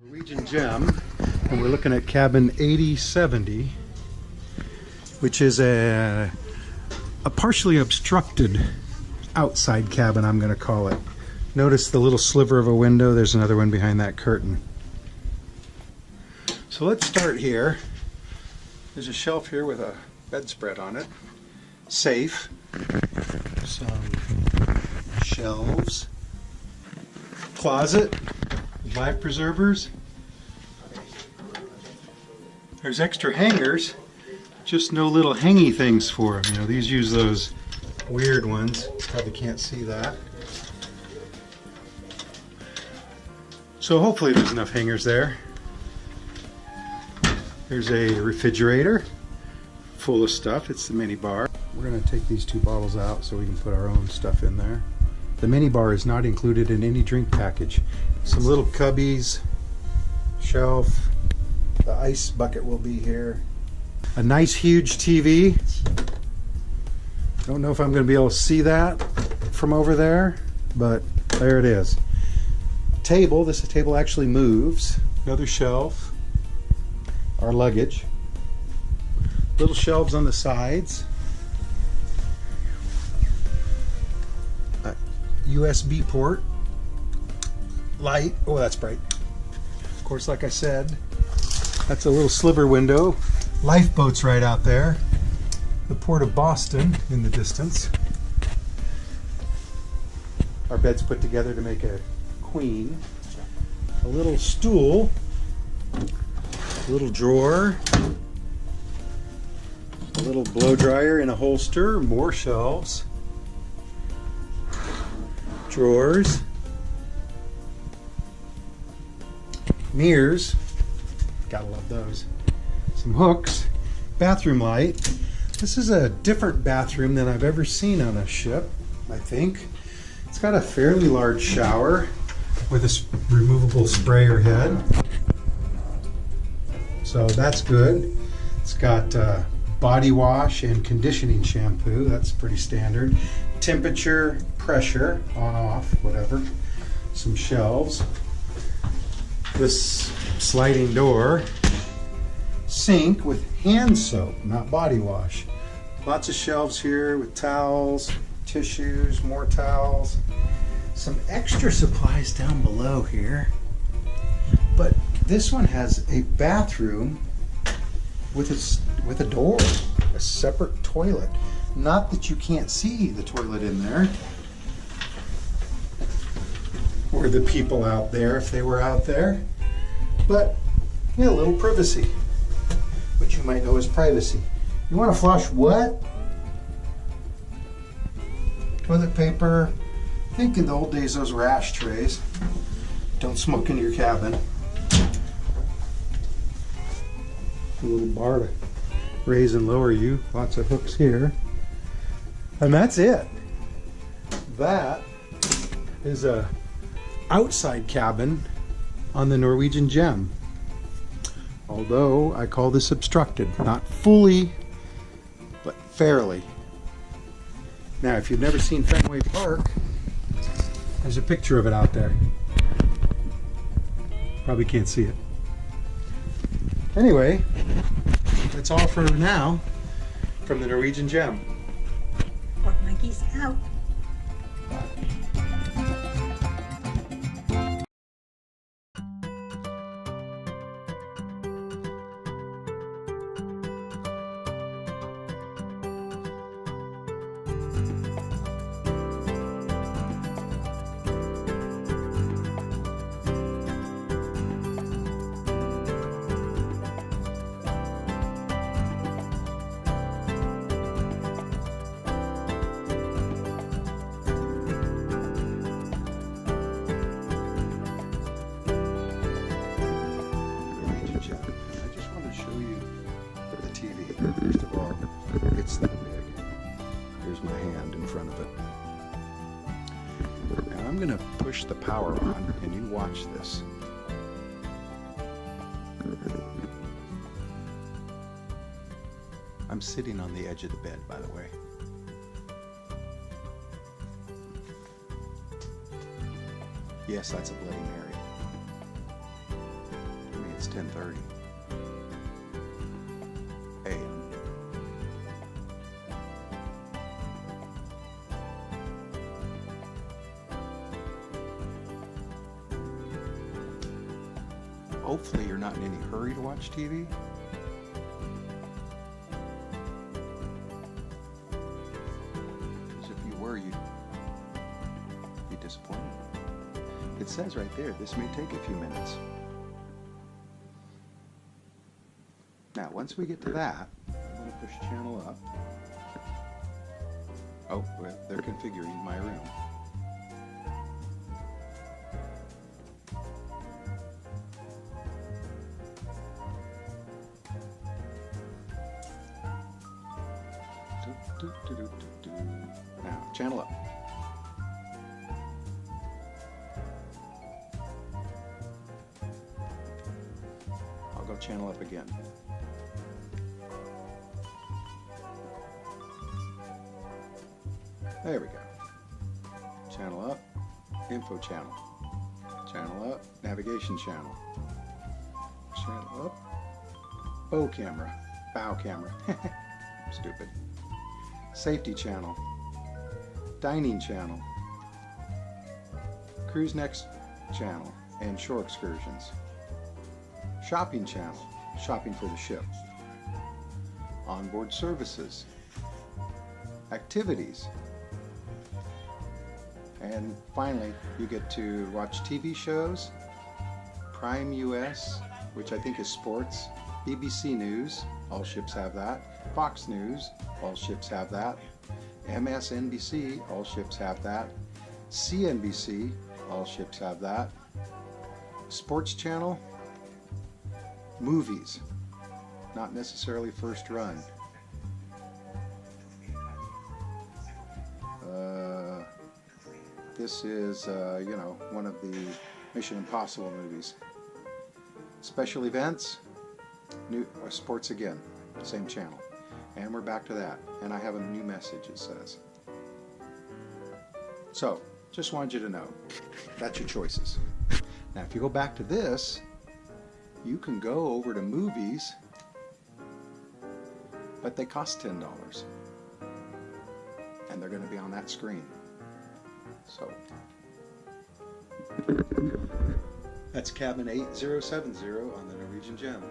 Norwegian gem, and we're looking at cabin 8070, which is a partially obstructed outside cabin, I'm going to call it. Notice the little sliver of a window. There's another one behind that curtain. So let's start here. There's a shelf here with a bedspread on it. Safe. Some shelves. Closet. Life preservers. There's extra hangers. Just no little hangy things for them. You know, these use those weird ones. Probably can't see that. So hopefully there's enough hangers there. There's a refrigerator full of stuff. It's the mini bar. We're going to take these two bottles out so we can put our own stuff in there. The mini bar is not included in any drink package. Some little cubbies, shelf, the ice bucket will be here. A nice huge TV. Don't know if I'm going to be able to see that from over there, but there it is. Table, this table actually moves. Another shelf. Our luggage. Little shelves on the sides. A USB port. Light. Oh, that's bright. Of course, like I said, that's a little sliver window. Lifeboat's right out there. The Port of Boston in the distance. Our bed's put together to make a queen. A little stool. A little drawer. A little blow dryer in a holster. More shelves. Drawers. Mirrors. Gotta love those. Some hooks. Bathroom light. This is a different bathroom than I've ever seen on a ship, I think. It's got a fairly large shower with a removable sprayer head. So that's good. It's got body wash and conditioning shampoo. That's pretty standard. Temperature, pressure, on, off, whatever. Some shelves. This sliding door. Sink with hand soap, not body wash. Lots of shelves here with towels, tissues, more towels. Some extra supplies down below here. But this one has a bathroom with a door, a separate toilet. Not that you can't see the toilet in there. Or the people out there if they were out there. But yeah, a little privacy. What you might know as privacy. You want to flush what? Toilet paper. I think in the old days those were ashtrays. Don't smoke in your cabin. A little bar to raise and lower you. Lots of hooks here. And that's it. That is a outside cabin on the Norwegian Gem. Although I call this obstructed. Not fully, but fairly. Now, if you've never seen Fenway Park, there's a picture of it out there. Probably can't see it. Anyway, that's all for now from the Norwegian Gem. Port Monkeys out. First of all, it's that big. Here's my hand in front of it. Now I'm going to push the power on, and you watch this. I'm sitting on the edge of the bed, by the way. Yes, that's a Bloody Mary. It's 10:30 a.m. Hopefully you're not in any hurry to watch TV. Because if you were, you'd be disappointed. It says right there, this may take a few minutes. Now, once we get to that, I'm going to push channel up. Oh, well, they're configuring my room. Now, channel up. I'll go channel up again. There we go. Channel up, info channel. Channel up, navigation channel. Channel up, bow camera, Stupid. Safety channel, dining channel, cruise next channel, and shore excursions. Shopping channel, shopping for the ship. Onboard services, activities. And finally, you get to watch TV shows, Prime US, which I think is sports, BBC News, all ships have that, Fox News, all ships have that, MSNBC, all ships have that, CNBC, all ships have that, Sports Channel, movies, not necessarily first run. This is, one of the Mission Impossible movies. Special events, sports again, same channel. And we're back to that. And I have a new message, it says. So, just wanted you to know, that's your choices. Now, if you go back to this, you can go over to movies, but they cost $10. And they're going to be on that screen. So, that's cabin 8070 on the Norwegian Gem.